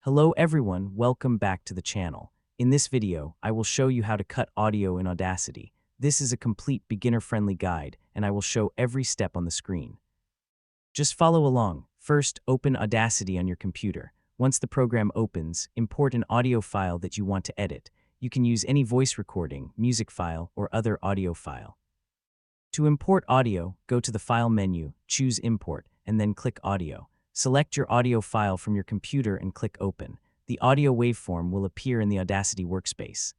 Hello everyone, welcome back to the channel. In this video, I will show you how to cut audio in Audacity. This is a complete beginner-friendly guide, and I will show every step on the screen. Just follow along. First, open Audacity on your computer. Once the program opens, import an audio file that you want to edit. You can use any voice recording, music file, or other audio file. To import audio, go to the File menu, choose Import, and then click Audio. Select your audio file from your computer and click Open. The audio waveform will appear in the Audacity workspace.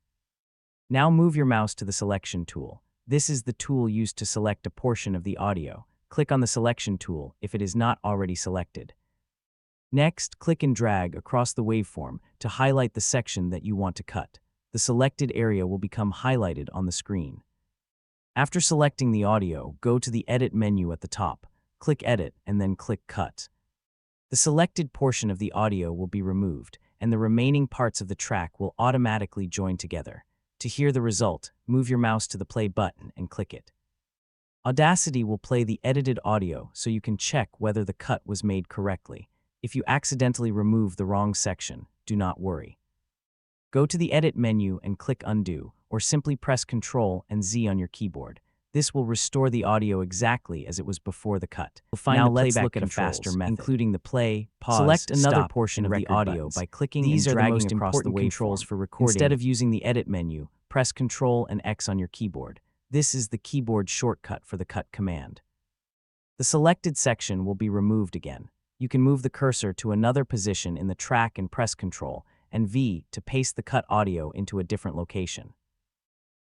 Now move your mouse to the Selection tool. This is the tool used to select a portion of the audio. Click on the Selection tool if it is not already selected. Next, click and drag across the waveform to highlight the section that you want to cut. The selected area will become highlighted on the screen. After selecting the audio, go to the Edit menu at the top. Click Edit and then click Cut. The selected portion of the audio will be removed, and the remaining parts of the track will automatically join together. To hear the result, move your mouse to the play button and click it. Audacity will play the edited audio so you can check whether the cut was made correctly. If you accidentally remove the wrong section, do not worry. Go to the Edit menu and click Undo, or simply press Ctrl and Z on your keyboard. This will restore the audio exactly as it was before the cut. Now let's look at a faster method, including the play, pause, select another portion of the audio by clicking and dragging across the controls for recording. Instead of using the Edit menu, press Ctrl and X on your keyboard. This is the keyboard shortcut for the cut command. The selected section will be removed again. You can move the cursor to another position in the track and press Ctrl and V to paste the cut audio into a different location.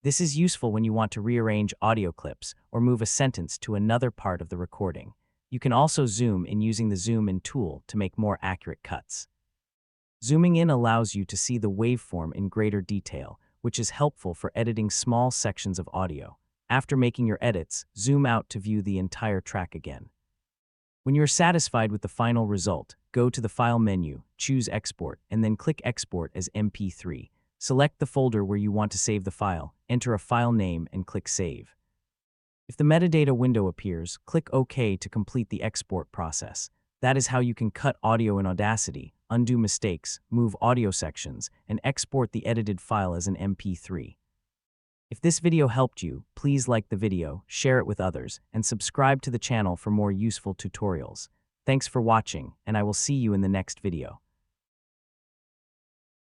This is useful when you want to rearrange audio clips or move a sentence to another part of the recording. You can also zoom in using the Zoom In tool to make more accurate cuts. Zooming in allows you to see the waveform in greater detail, which is helpful for editing small sections of audio. After making your edits, zoom out to view the entire track again. When you're satisfied with the final result, go to the File menu, choose Export, and then click Export as MP3. Select the folder where you want to save the file, enter a file name, and click Save. If the metadata window appears, click OK to complete the export process. That is how you can cut audio in Audacity, undo mistakes, move audio sections, and export the edited file as an MP3. If this video helped you, please like the video, share it with others, and subscribe to the channel for more useful tutorials. Thanks for watching, and I will see you in the next video.